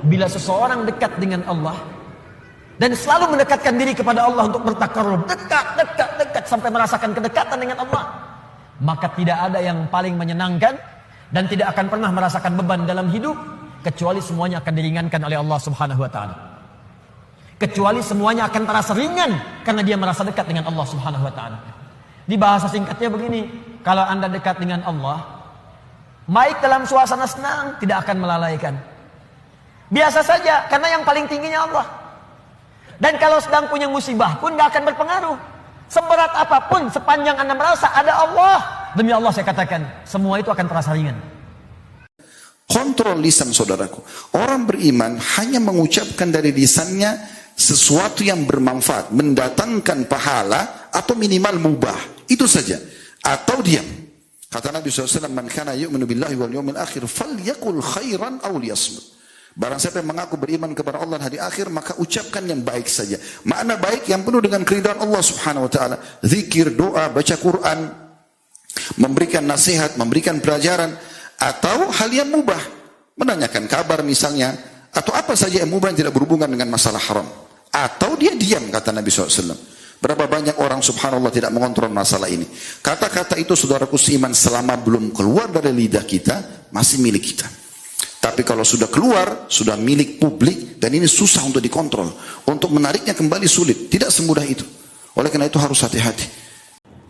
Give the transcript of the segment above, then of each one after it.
bila seseorang dekat dengan Allah dan selalu mendekatkan diri kepada Allah untuk bertakarrub, dekat sampai merasakan kedekatan dengan Allah, maka tidak ada yang paling menyenangkan dan tidak akan pernah merasakan beban dalam hidup kecuali semuanya akan diringankan oleh Allah Subhanahu wa taala. Kecuali semuanya akan terasa ringan karena dia merasa dekat dengan Allah Subhanahu wa taala. Di bahasa singkatnya begini, kalau Anda dekat dengan Allah, baik dalam suasana senang tidak akan melalaikan. Biasa saja karena yang paling tingginya Allah. Dan kalau sedang punya musibah pun tidak akan berpengaruh. Seberat apapun sepanjang Anda merasa ada Allah, demi Allah saya katakan, semua itu akan terasa ringan. Kontrol lisan saudaraku. Orang beriman hanya mengucapkan dari lisannya sesuatu yang bermanfaat, mendatangkan pahala atau minimal mubah. Itu saja. Atau diam. Kata Nabi SAW, "Man kana yu'minu billahi wal yawmil akhir falyaqul khairan aw liyasmut." Barang siapa yang mengaku beriman kepada Allah dan hari akhir, maka ucapkan yang baik saja. Makna baik yang penuh dengan keridhaan Allah Subhanahu wa taala. Zikir, doa, baca Quran, memberikan nasihat, memberikan pelajaran, atau hal yang mubah, menanyakan kabar misalnya, atau apa saja yang mubah yang tidak berhubungan dengan masalah haram. Atau dia diam, kata Nabi SAW. Berapa banyak orang subhanallah tidak mengontrol masalah ini. Kata-kata itu saudaraku seiman selama belum keluar dari lidah kita, masih milik kita. Tapi kalau sudah keluar, sudah milik publik, dan ini susah untuk dikontrol. Untuk menariknya kembali sulit, tidak semudah itu. Oleh karena itu harus hati-hati.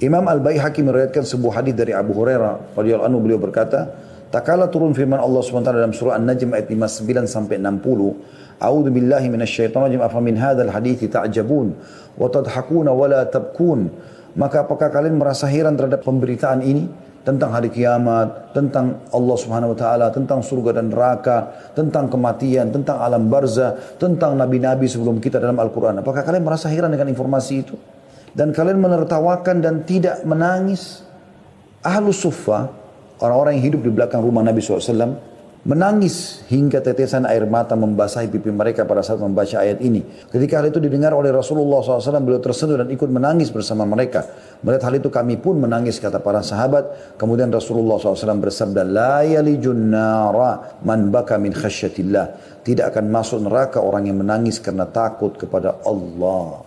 Imam Al-Baihaqi meriwayatkan sebuah hadis dari Abu Hurairah radhiyallahu anhu, beliau berkata, tak kala turun firman Allah SWT dalam surah An-Najm ayat 59 sampai 60, A'udzu billahi minasyaitonir rajim, afamin hadzal hadithi ta'jabun wa tadhakuna wa la tabkun. Maka apakah kalian merasa heran terhadap pemberitaan ini tentang hari kiamat, tentang Allah Subhanahu wa taala, tentang surga dan neraka, tentang kematian, tentang alam barzah, tentang nabi-nabi sebelum kita dalam Al-Qur'an. Apakah kalian merasa heran dengan informasi itu? Dan kalian menertawakan dan tidak menangis? Ahlus Suffah, orang-orang yang hidup di belakang rumah Nabi SAW, menangis hingga tetesan air mata membasahi pipi mereka pada saat membaca ayat ini. Ketika hal itu didengar oleh Rasulullah SAW, beliau tersentuh dan ikut menangis bersama mereka. Melihat hal itu kami pun menangis, kata para sahabat. Kemudian Rasulullah SAW bersabda, La yalijun nara man baka min khasyatillah. Tidak akan masuk neraka orang yang menangis karena takut kepada Allah.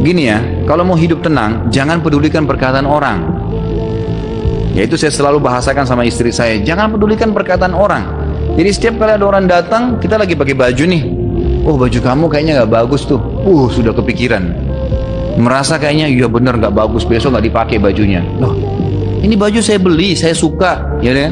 Gini ya, kalau mau hidup tenang, jangan pedulikan perkataan orang. Yaitu saya selalu bahasakan sama istri saya, jangan pedulikan perkataan orang. Jadi setiap kali ada orang datang, kita lagi pakai baju nih, oh baju kamu kayaknya gak bagus tuh, sudah kepikiran, merasa kayaknya iya bener gak bagus, besok gak dipakai bajunya. Loh, ini baju saya beli, saya suka, ya kan?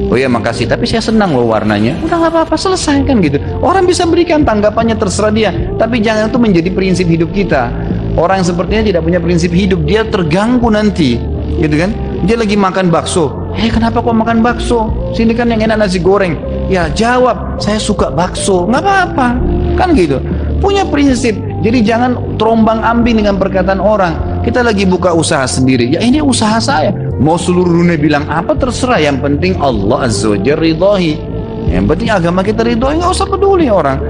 Oh ya makasih, tapi saya senang loh warnanya. Udah gak apa-apa, selesai kan gitu. Orang bisa berikan tanggapannya, terserah dia, tapi jangan itu menjadi prinsip hidup kita. Orang yang sepertinya tidak punya prinsip hidup, dia terganggu nanti, gitu kan? Dia lagi makan bakso, kenapa kok makan bakso? Sini kan yang enak nasi goreng. Ya jawab, saya suka bakso, nggak apa-apa, kan gitu. Punya prinsip, jadi jangan terombang ambing dengan perkataan orang. Kita lagi buka usaha sendiri, ya ini usaha saya. Mau seluruh dunia bilang apa terserah, yang penting Allah Azza wa Jalla ridhoi. Yang penting agama kita ridhoi, nggak usah peduli orang.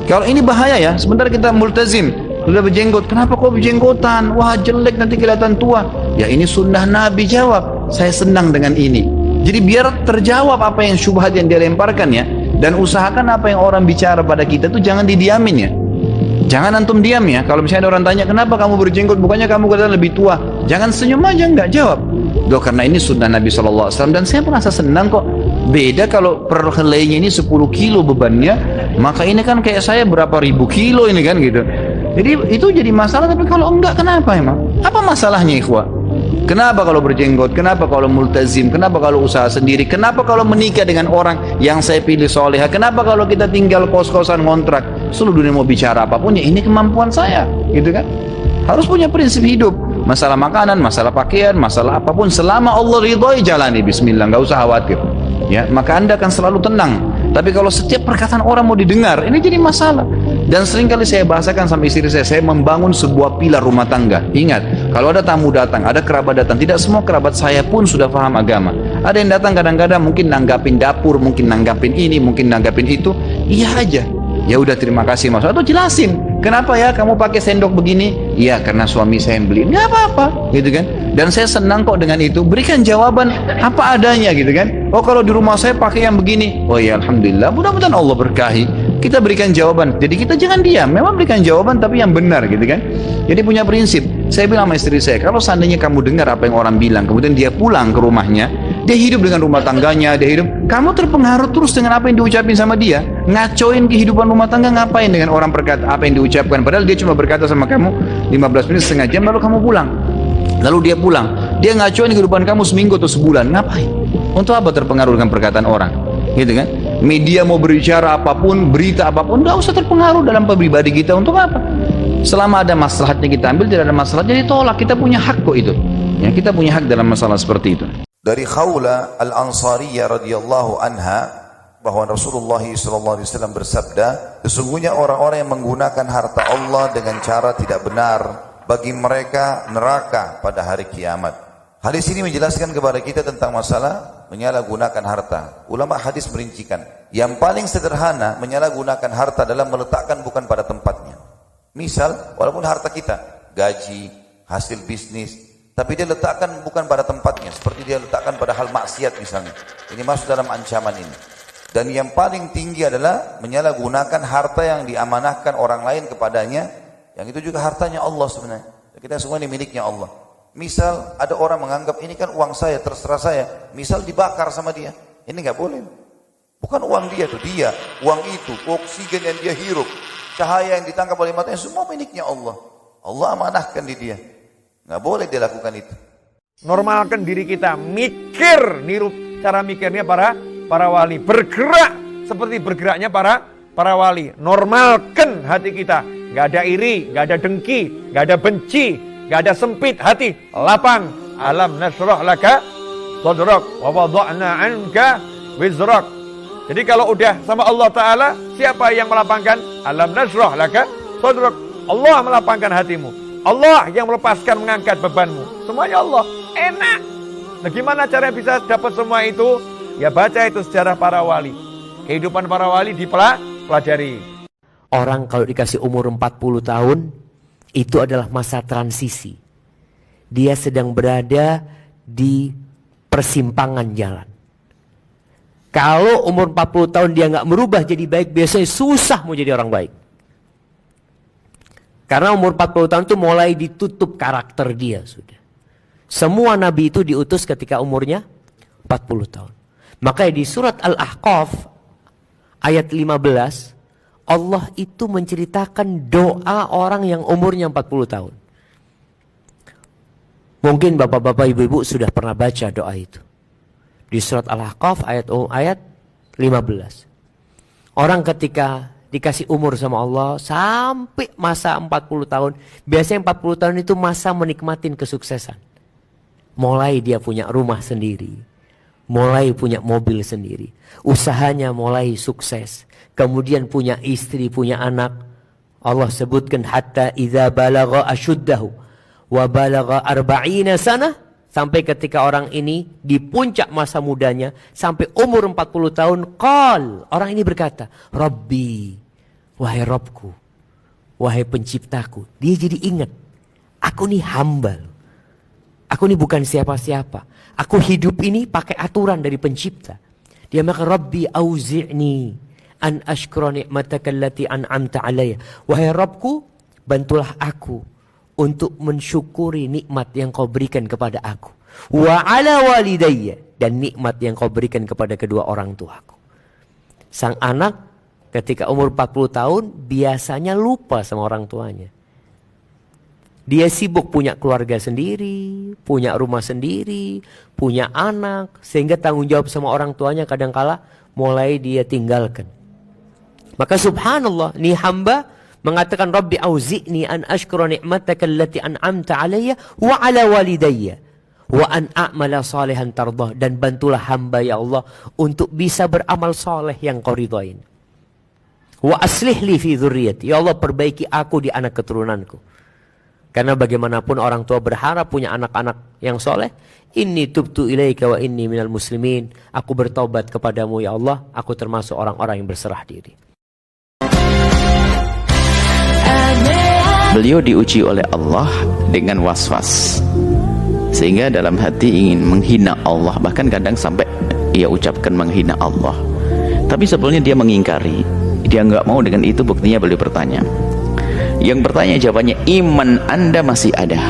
Kalau ini bahaya ya, sebentar kita multazim, sudah berjenggot, kenapa kok berjenggotan? Wah jelek, nanti kelihatan tua. Ya ini sunnah Nabi, jawab, saya senang dengan ini. Jadi biar terjawab apa yang syubhat yang dia lemparkan ya. Dan usahakan apa yang orang bicara pada kita itu jangan didiamin ya. Jangan antum diam ya. Kalau misalnya ada orang tanya, kenapa kamu berjenggot? Bukannya kamu kelihatan lebih tua. Jangan senyum aja, enggak jawab. Doh, karena ini sunnah Nabi SAW. Dan saya merasa senang kok. Beda kalau per helainya ini 10 kilo bebannya, maka ini kan kayak saya berapa ribu kilo ini kan gitu. Jadi itu jadi masalah, tapi kalau enggak kenapa emang? Apa masalahnya ikhwah? Kenapa kalau berjenggot? Kenapa kalau multazim? Kenapa kalau usaha sendiri? Kenapa kalau menikah dengan orang yang saya pilih soleha? Kenapa kalau kita tinggal kos-kosan ngontrak? Seluruh dunia mau bicara apapun, ya ini kemampuan saya, gitu kan? Harus punya prinsip hidup. Masalah makanan, masalah pakaian, masalah apapun, selama Allah ridhoi jalani, bismillah, nggak usah khawatir. Ya, maka Anda akan selalu tenang. Tapi kalau setiap perkataan orang mau didengar, ini jadi masalah. Dan seringkali saya bahasakan sama istri saya membangun sebuah pilar rumah tangga. Ingat, kalau ada tamu datang, ada kerabat datang, tidak semua kerabat saya pun sudah paham agama. Ada yang datang kadang-kadang mungkin nanggapin dapur, mungkin nanggapin ini, mungkin nanggapin itu. Iya aja. Ya udah terima kasih Mas. Atau jelasin, kenapa ya kamu pakai sendok begini? Iya karena suami saya yang beli. Nggak apa-apa, gitu kan? Dan saya senang kok dengan itu. Berikan jawaban apa adanya, gitu kan? Oh kalau di rumah saya pakai yang begini. Oh ya alhamdulillah. Mudah-mudahan Allah berkahi. Kita berikan jawaban. Jadi kita jangan diam. Memang berikan jawaban tapi yang benar, gitu kan? Jadi punya prinsip. Saya bilang sama istri saya, kalau seandainya kamu dengar apa yang orang bilang, kemudian dia pulang ke rumahnya, dia hidup dengan rumah tangganya, dia hidup, kamu terpengaruh terus dengan apa yang diucapin sama dia, ngacoin kehidupan rumah tangga, ngapain dengan orang berkata apa yang diucapkan, padahal dia cuma berkata sama kamu 15 menit, setengah jam, lalu kamu pulang. Lalu dia pulang, dia ngacoin kehidupan kamu seminggu atau sebulan, ngapain? Untuk apa terpengaruh dengan perkataan orang? Gitu kan? Media mau berbicara apapun, berita apapun, nggak usah terpengaruh dalam pribadi kita. Untuk apa? Selama ada maslahatnya kita ambil, tidak ada maslahatnya ditolak. Kita punya hak kok itu. Ya, kita punya hak dalam masalah seperti itu. Dari Khawla Al-Ansariyah radhiyallahu anha, bahwa Rasulullah SAW bersabda, sesungguhnya orang-orang yang menggunakan harta Allah dengan cara tidak benar, bagi mereka neraka pada hari kiamat. Hadis ini menjelaskan kepada kita tentang masalah menyalahgunakan harta. Ulama hadis merincikan, yang paling sederhana menyalahgunakan harta dalam meletakkan bukan pada tempatnya. Misal, walaupun harta kita, gaji, hasil bisnis, tapi dia letakkan bukan pada tempatnya, seperti dia letakkan pada hal maksiat misalnya. Ini masuk dalam ancaman ini. Dan yang paling tinggi adalah menyalahgunakan harta yang diamanahkan orang lain kepadanya, yang itu juga hartanya Allah sebenarnya. Kita semua ini miliknya Allah. Misal ada orang menganggap ini kan uang saya, terserah saya. Misal dibakar sama dia, ini nggak boleh. Bukan uang dia tuh, dia, uang itu, oksigen yang dia hirup, cahaya yang ditangkap oleh matanya, semua miliknya Allah. Allah amanahkan di dia. Nggak boleh dia lakukan itu. Normalkan diri kita, mikir, niru cara mikirnya para wali, bergerak seperti bergeraknya para wali. Normalkan hati kita, nggak ada iri, nggak ada dengki, nggak ada benci, nggak ada sempit hati, lapang. Alam nasrah laka sadrak wa wada'na anka wizrak. Jadi kalau udah sama Allah Ta'ala, siapa yang melapangkan? Alam nasrah laka sadrak. Allah melapangkan hatimu. Allah yang melepaskan, mengangkat bebanmu. Semuanya Allah. Enak. Nah gimana caranya bisa dapat semua itu? Ya baca itu sejarah para wali. Kehidupan para wali dipelajari. Orang kalau dikasih umur 40 tahun, itu adalah masa transisi. Dia sedang berada di persimpangan jalan. Kalau umur 40 tahun dia nggak merubah jadi baik, biasanya susah mau jadi orang baik. Karena umur 40 tahun itu mulai ditutup karakter dia sudah. Semua nabi itu diutus ketika umurnya 40 tahun. Makanya di surat Al-Ahqaf ayat 15, Allah itu menceritakan doa orang yang umurnya 40 tahun. Mungkin bapak-bapak ibu-ibu sudah pernah baca doa itu. Di surat Al-Ahqaf ayat 15. Orang ketika dikasih umur sama Allah sampai masa 40 tahun. Biasanya 40 tahun itu masa menikmatin kesuksesan. Mulai dia punya rumah sendiri. Mulai punya mobil sendiri. Usahanya mulai sukses. Kemudian punya istri, punya anak. Allah sebutkan hatta idza balagha ashuddahu wa balagha 40 sana. Sampai ketika orang ini di puncak masa mudanya, sampai umur 40 tahun, qal, orang ini berkata, Rabbi, wahai Rabbku, wahai penciptaku. Dia jadi ingat, aku ini hamba. Aku ini bukan siapa-siapa. Aku hidup ini pakai aturan dari pencipta. Dia maka Rabbi auzi'ni an ashkura ni'mataka allati an'amta alayya. Wahai Rabbku, bantulah aku untuk mensyukuri nikmat yang kau berikan kepada aku. Wa ala walidayya, dan nikmat yang kau berikan kepada kedua orang tuaku. Sang anak ketika umur 40 tahun biasanya lupa sama orang tuanya. Dia sibuk punya keluarga sendiri, punya rumah sendiri, punya anak, sehingga tanggung jawab sama orang tuanya kadangkala mulai dia tinggalkan. Maka subhanallah, ini hamba mengatakan Rabbi auzi'ni an ashkura ni'mataka allati an'amta alayya wa ala walidayya wa an a'mala salihan tardah, dan bantulah hamba ya Allah untuk bisa beramal saleh yang kau ridhain. Wa aslih li fi dzurriyyati, ya Allah perbaiki aku di anak keturunanku. Karena bagaimanapun orang tua berharap punya anak-anak yang soleh. Inni tubtu ilaika wa inni minal muslimin. Aku bertobat kepadamu ya Allah, aku termasuk orang-orang yang berserah diri. beliau diuji oleh Allah dengan was-was, sehingga dalam hati ingin menghina Allah, bahkan kadang sampai ia ucapkan menghina Allah, tapi sebetulnya dia mengingkari, dia nggak mau dengan itu. Buktinya beliau bertanya, yang bertanya jawabannya, iman Anda masih ada.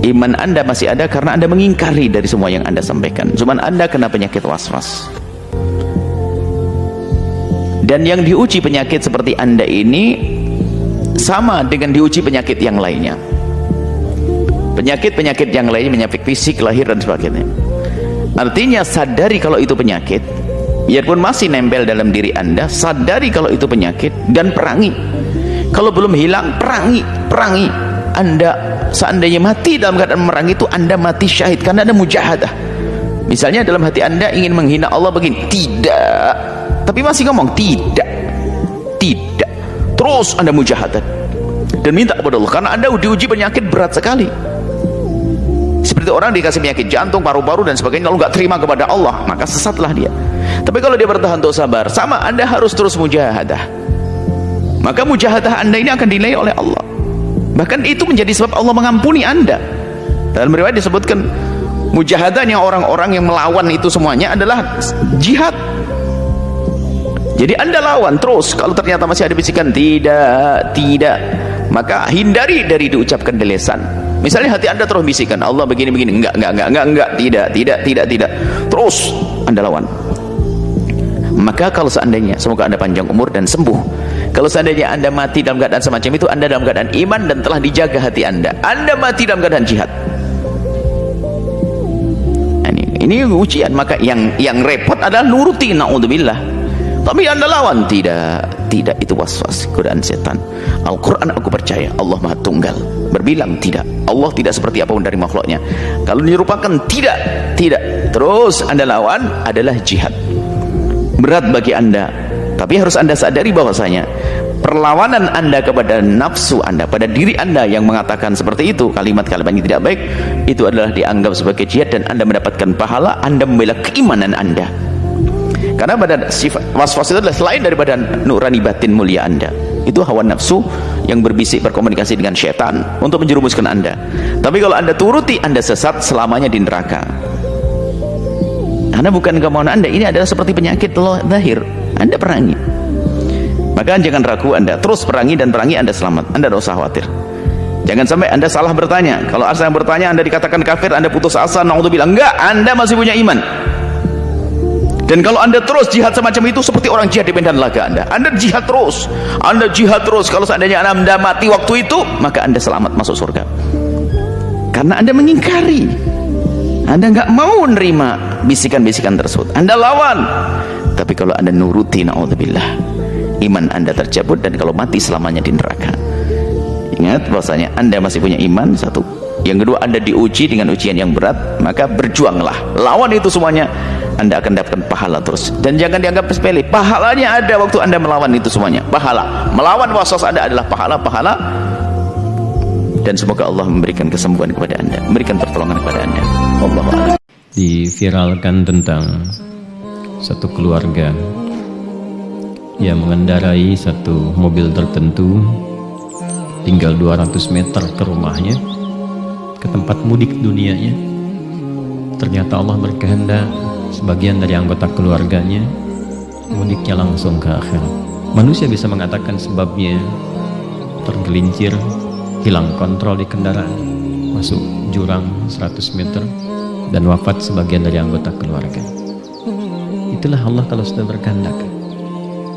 Iman Anda masih ada karena Anda mengingkari dari semua yang Anda sampaikan. Cuman Anda kena penyakit was-was. Dan yang diuji penyakit seperti Anda ini sama dengan diuji penyakit yang lainnya. Penyakit-penyakit yang lainnya, penyakit fisik, lahir dan sebagainya. Artinya sadari kalau itu penyakit, biarpun masih nempel dalam diri Anda, sadari kalau itu penyakit dan perangi. Kalau belum hilang, perangi. Anda seandainya mati dalam keadaan memerangi itu, Anda mati syahid karena Anda mujahadah. Misalnya dalam hati Anda ingin menghina Allah begini, tidak, tapi masih ngomong tidak, terus Anda mujahadah dan minta kepada Allah karena Anda diuji penyakit berat sekali. Seperti orang dikasih penyakit jantung, paru-paru dan sebagainya, lalu nggak terima kepada Allah, maka sesatlah dia. Tapi kalau dia bertahan untuk sabar, sama Anda harus terus mujahadah, maka mujahadah Anda ini akan dinilai oleh Allah. Bahkan itu menjadi sebab Allah mengampuni Anda. Dalam riwayat disebutkan mujahadahnya orang-orang yang melawan itu semuanya adalah jihad. Jadi Anda lawan terus. Kalau ternyata masih ada bisikan tidak, maka hindari dari diucapkan di lisan. Misalnya hati Anda terus bisikan Allah begini-begini, enggak, tidak, terus Anda lawan. Maka kalau seandainya, semoga Anda panjang umur dan sembuh, kalau seandainya Anda mati dalam keadaan semacam itu, Anda dalam keadaan iman dan telah dijaga hati Anda. Anda mati dalam keadaan jihad. Ini ujian. Maka yang repot adalah nuruti, na'udzubillah. Tapi Anda lawan, tidak, itu was-was, godaan setan. Al-Quran aku percaya Allah Maha Tunggal, berbilang tidak, Allah tidak seperti apapun dari makhluknya. Kalau dirupakan tidak, terus Anda lawan, adalah jihad. Berat bagi Anda, tapi harus Anda sadari bahwasanya perlawanan Anda kepada nafsu Anda, pada diri Anda yang mengatakan seperti itu, kalimat-kalimat yang tidak baik, itu adalah dianggap sebagai jihad dan Anda mendapatkan pahala. Anda membela keimanan Anda, karena pada sifat was-was itu adalah selain daripada nurani batin mulia Anda, itu hawa nafsu yang berbisik, berkomunikasi dengan syaitan untuk menjerumuskan Anda. Tapi kalau Anda turuti, Anda sesat selamanya di neraka. Karena bukan kemauan Anda, ini adalah seperti penyakit lahir. Anda perangi, maka jangan ragu, Anda terus perangi, dan perangi Anda selamat. Anda tidak usah khawatir. Jangan sampai Anda salah bertanya. Kalau asal yang bertanya Anda dikatakan kafir, Anda putus asa, na'udzubillah. Enggak, Anda masih punya iman. Dan kalau Anda terus jihad semacam itu, seperti orang jihad di medan laga Anda jihad terus, kalau seandainya Anda mati waktu itu, maka Anda selamat masuk surga. Karena Anda mengingkari, Anda nggak mau nerima bisikan-bisikan tersebut, Anda lawan. Tapi kalau Anda nuruti, na'udzubillah, iman Anda tercabut, dan kalau mati selamanya di neraka. Ingat bahwasanya Anda masih punya iman, satu. Yang kedua, Anda diuji dengan ujian yang berat, maka berjuanglah, lawan itu semuanya, Anda akan dapatkan pahala terus. Dan jangan dianggap sepele, pahalanya ada waktu Anda melawan itu semuanya. Pahala melawan was-was Anda adalah pahala. Dan semoga Allah memberikan kesembuhan kepada Anda, memberikan pertolongan kepada Anda. Wallahu a'lam. Diviralkan tentang satu keluarga yang mengendarai satu mobil tertentu, tinggal 200 meter ke rumahnya, ke tempat mudik dunianya. Ternyata Allah berkehendak sebagian dari anggota keluarganya mudiknya langsung ke akhirat. Manusia bisa mengatakan sebabnya tergelincir, hilang kontrol di kendaraan, masuk jurang 100 meter, dan wafat sebagian dari anggota keluarga. Itulah Allah kalau sudah berkehendak.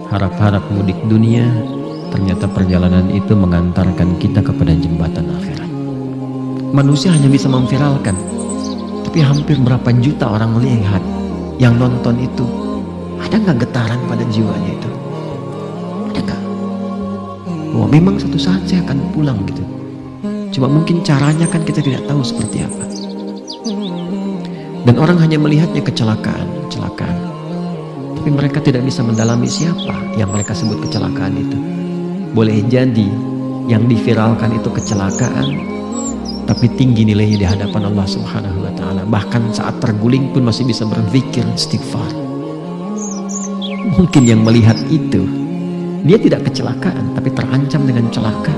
Harap-harap mudik dunia, ternyata perjalanan itu mengantarkan kita kepada jembatan akhirat. Manusia hanya bisa memviralkan, tapi hampir berapa juta orang melihat, yang nonton itu. Ada nggak getaran pada jiwanya itu? Ada nggak? Oh, memang suatu saat saya akan pulang gitu. Cuma mungkin caranya kan kita tidak tahu seperti apa. Dan orang hanya melihatnya kecelakaan. Tapi mereka tidak bisa mendalami siapa yang mereka sebut kecelakaan itu. Boleh jadi yang diviralkan itu kecelakaan, tapi tinggi nilainya di hadapan Allah Subhanahu wa ta'ala. Bahkan saat terguling pun masih bisa berzikir, istighfar. Mungkin yang melihat itu Dia tidak kecelakaan, tapi terancam dengan celaka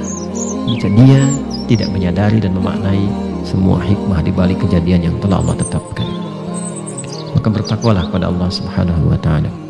jika dia tidak menyadari dan memaknai semua hikmah di balik kejadian yang telah Allah tetapkan. Maka bertakwalah kepada Allah Subhanahu wa ta'ala.